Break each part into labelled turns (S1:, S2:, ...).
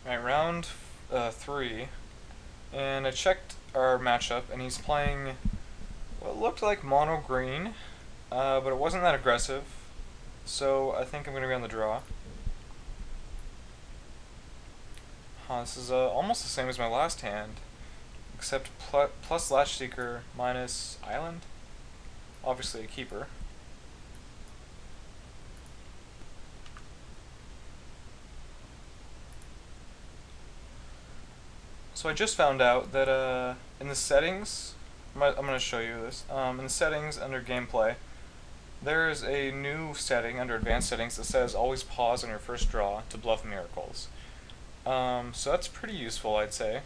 S1: Alright, round 3, and I checked our matchup, and he's playing what looked like mono green, but it wasn't that aggressive, so I think I'm going to be on the draw. This is almost the same as my last hand, except plus Latch Seeker minus Island. Obviously a keeper. So I just found out that in the settings, I'm going to show you this. In the settings under gameplay, there is a new setting under advanced settings that says always pause on your first draw to bluff miracles. So that's pretty useful, I'd say.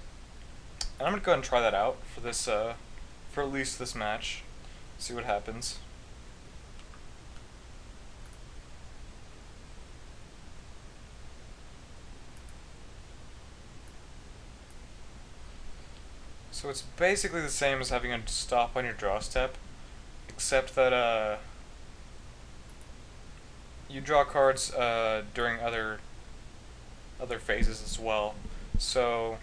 S1: And I'm going to go ahead and try that out for this, for at least this match. See what happens. So it's basically the same as having a stop on your draw step, except that you draw cards during other phases as well. So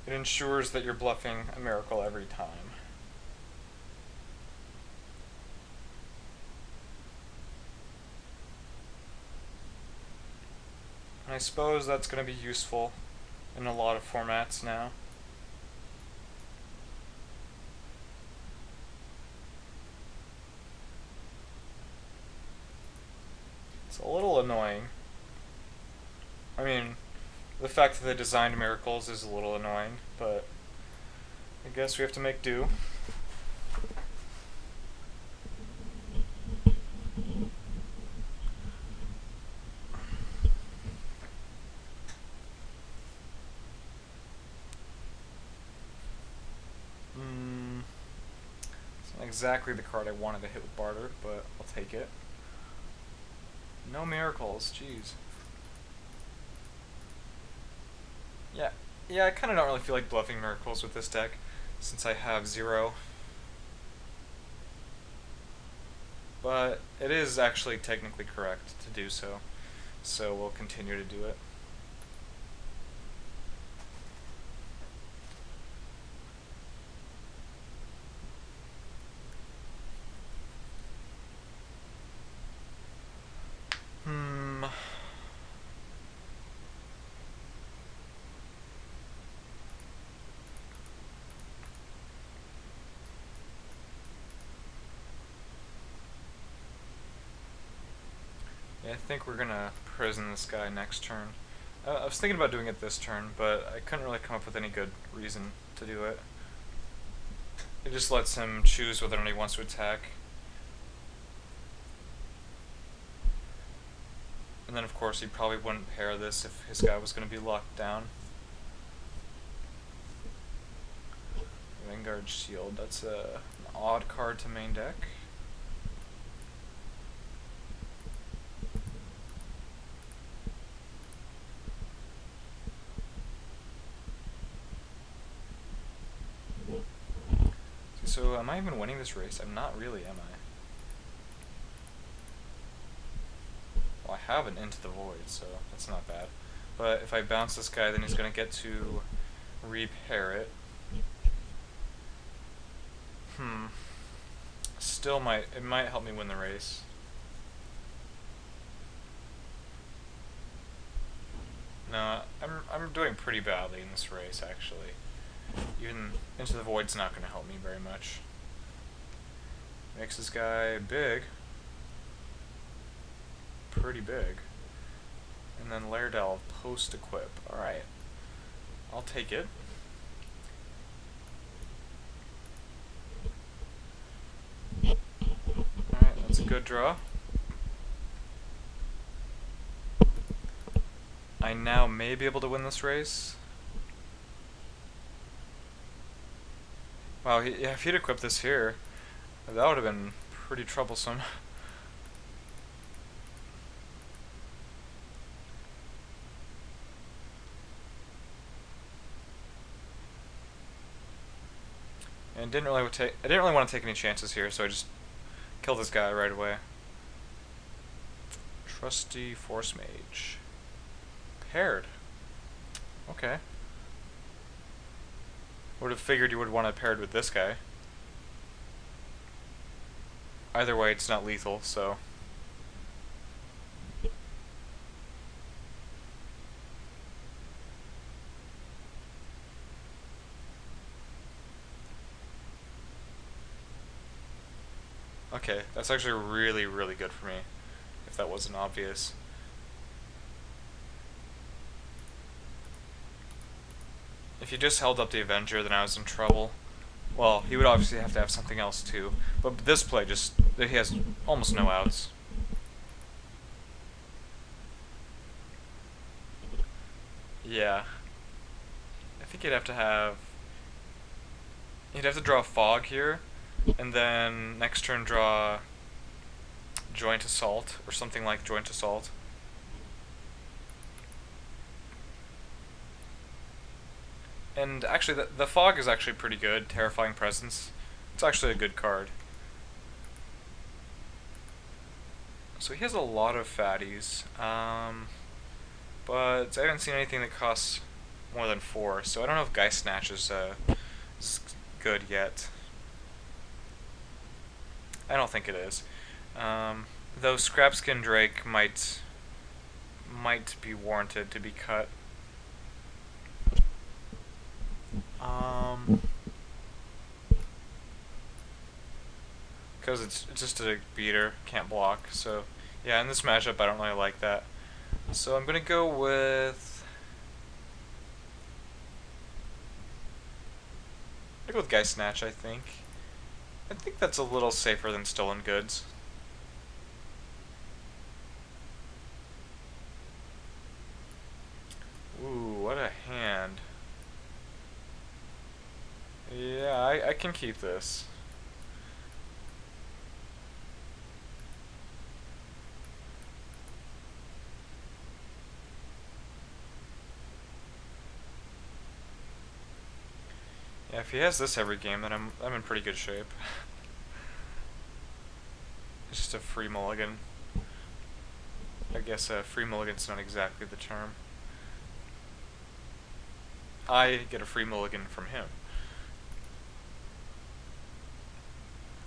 S1: it ensures that you're bluffing a miracle every time. And I suppose that's going to be useful in a lot of formats now. It's a little annoying. I mean, the fact that they designed miracles is a little annoying, but I guess we have to make do. It's not exactly the card I wanted to hit with barter, but I'll take it. No miracles, jeez. Yeah, I kind of don't really feel like bluffing miracles with this deck, since I have 0. But it is actually technically correct to do so, so we'll continue to do it. Yeah, I think we're gonna prison this guy next turn. I was thinking about doing it this turn, but I couldn't really come up with any good reason to do it. It just lets him choose whether or not he wants to attack. And then of course he probably wouldn't pair this if his guy was going to be locked down. Vanguard Shield, that's an odd card to main deck. So am I even winning this race? I'm not really, am I? Well, I have an Into the Void, so that's not bad. But if I bounce this guy, then he's going to get to repair it. Still it might help me win the race. No, I'm doing pretty badly in this race, actually. Even Into the Void's not going to help me very much. Makes this guy big. Pretty big. And then Lairdell post-equip. Alright. I'll take it. Alright, that's a good draw. I now may be able to win this race. Wow, yeah, if he'd equipped this here, that would have been pretty troublesome. And I didn't really want to take any chances here, so I just killed this guy right away. Trusty Force Mage. Paired. Okay. Would have figured you would want it paired with this guy. Either way, it's not lethal, so... Okay, that's actually really, really good for me, if that wasn't obvious. If you just held up the Avenger, then I was in trouble. Well, he would obviously have to have something else too, but this play just, he has almost no outs. Yeah. I think you'd have to draw Fog here, and then next turn draw Joint Assault, or something like Joint Assault. And actually, the Fog is actually pretty good. Terrifying Presence. It's actually a good card. So he has a lot of fatties, but I haven't seen anything that costs more than 4, so I don't know if Geist Snatch is good yet. I don't think it is. Though Scrapskin Drake might be warranted to be cut. Because it's just a beater, can't block. So yeah, in this matchup I don't really like that. So I'm gonna go with Geist Snatch. I think that's a little safer than Stolen Goods. Ooh, what a hand. Yeah, I can keep this. Yeah, if he has this every game, then I'm in pretty good shape. It's just a free mulligan. I guess free mulligan's not exactly the term. I get a free mulligan from him.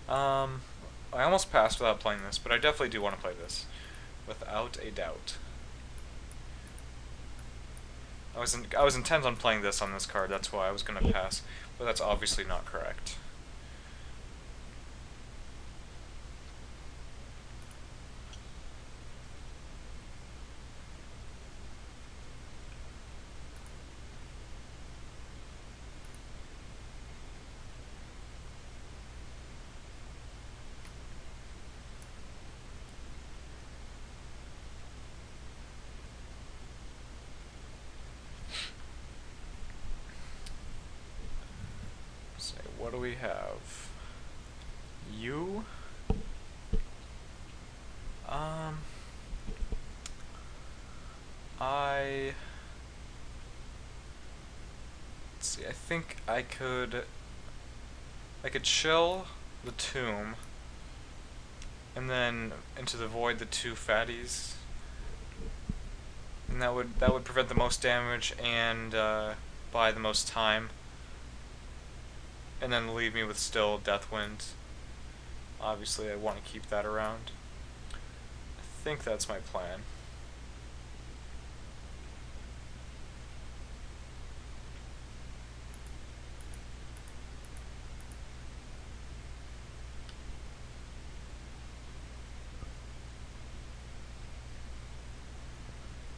S1: I almost passed without playing this, but I definitely do want to play this, without a doubt. I was intent on playing this on this card. That's why I was gonna pass, but that's obviously not correct. What do we have? You? Let's see, I think I could chill the Tomb, and then into the Void the 2 fatties, and that would prevent the most damage and buy the most time. And then leave me with still Deathwind. Obviously, I want to keep that around. I think that's my plan.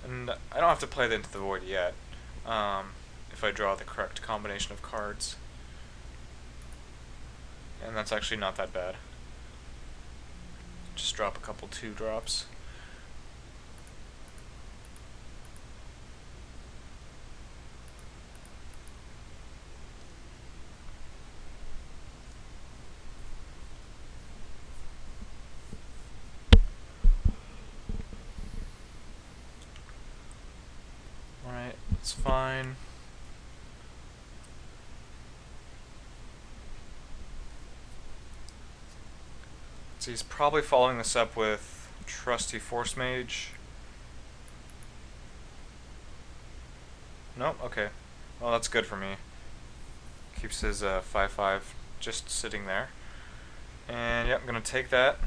S1: And I don't have to play that Into the Void yet, if I draw the correct combination of cards. And that's actually not that bad. Just drop a couple 2-drops. Alright, that's fine. So he's probably following this up with Trusty Force Mage. Nope. Okay. Well, that's good for me. Keeps his 5/5 just sitting there. And yep, I'm gonna take that.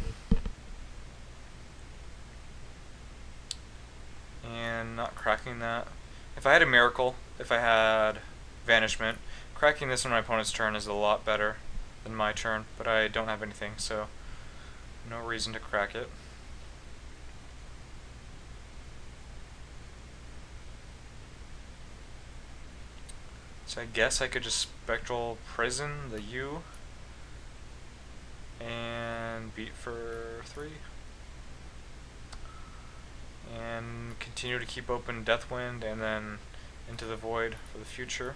S1: And not cracking that. If I had a miracle, if I had Vanishment, cracking this on my opponent's turn is a lot better than my turn, but I don't have anything, so no reason to crack it. So I guess I could just Spectral Prison the U and beat for 3. And continue to keep open Deathwind and then Into the Void for the future.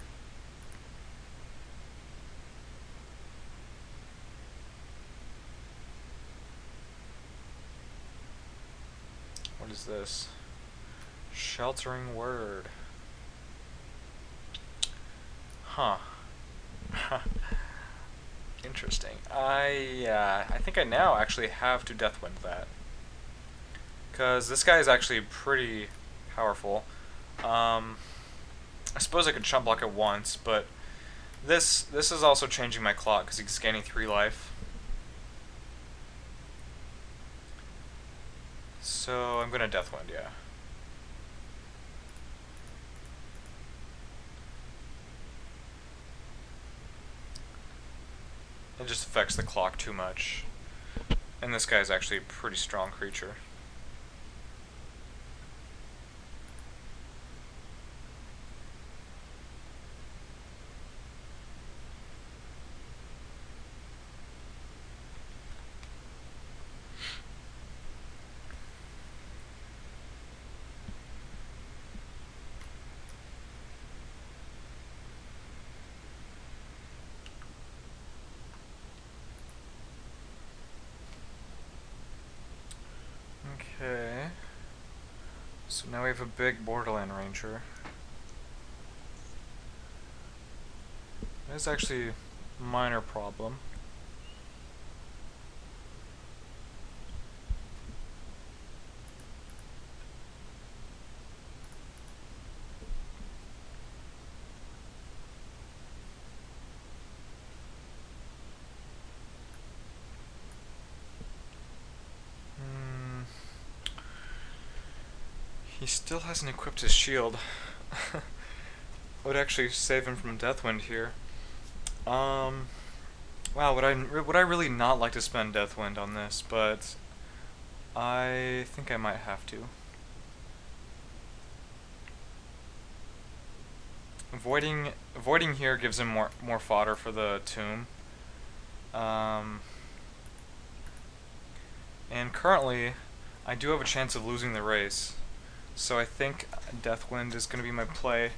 S1: What is this? Sheltering Word. Huh. Interesting. I think I now actually have to Deathwind that. Because this guy is actually pretty powerful. I suppose I could chump block it once, but this is also changing my clock because he's gaining 3 life. So I'm gonna Deathwind, yeah. It just affects the clock too much. And this guy is actually a pretty strong creature. Okay. So now we have a big Borderland Ranger. That's actually a minor problem. He still hasn't equipped his shield. Would actually save him from Deathwind here. Wow, would I really not like to spend Deathwind on this, but I think I might have to. Avoiding here gives him more fodder for the tomb. And currently, I do have a chance of losing the race. So I think Deathwind is going to be my play,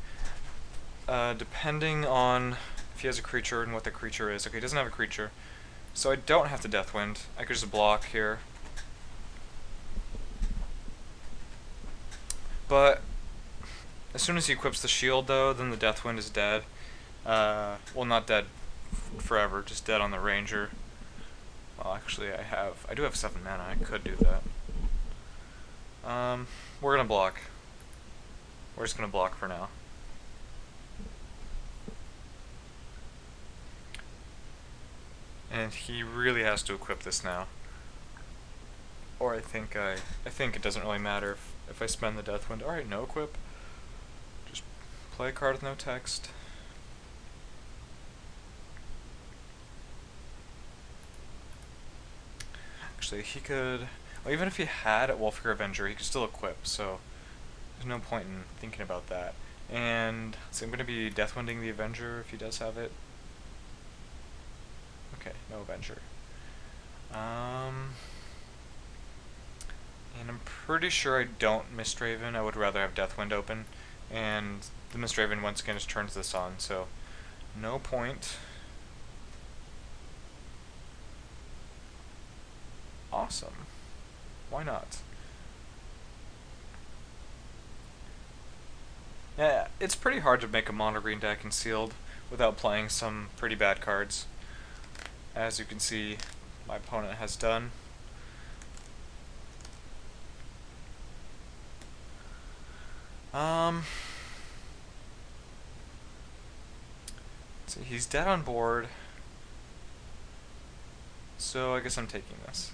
S1: depending on if he has a creature and what the creature is. Okay, he doesn't have a creature, so I don't have to Deathwind. I could just block here. But as soon as he equips the shield, though, then the Deathwind is dead. Well, not dead forever, just dead on the Ranger. Well, actually, I do have 7 mana. I could do that. We're gonna block. We're just gonna block for now. And he really has to equip this now. Or I think it doesn't really matter if I spend the Deathwind. Alright, no equip. Just play a card with no text. Actually, he could... Well, even if he had Wolfgear Avenger, he could still equip, so there's no point in thinking about that. And so I'm going to be Deathwinding the Avenger if he does have it. Okay, no Avenger. And I'm pretty sure I don't Mistraven. I would rather have Deathwind open. And the Mistraven once again just turns this on, so no point. Awesome. Why not? Yeah, it's pretty hard to make a mono green deck in sealed without playing some pretty bad cards. As you can see, my opponent has done. So he's dead on board. So I guess I'm taking this.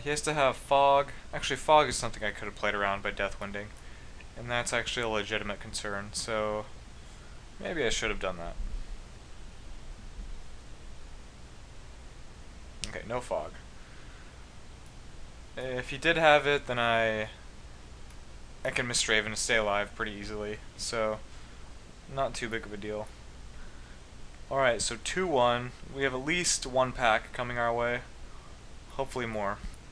S1: He has to have fog. Actually, fog is something I could have played around by deathwinding. And that's actually a legitimate concern, so maybe I should have done that. Okay, no fog. If he did have it, then I can misstraven and stay alive pretty easily, so not too big of a deal. Alright, so 2-1. We have at least one pack coming our way. Hopefully more.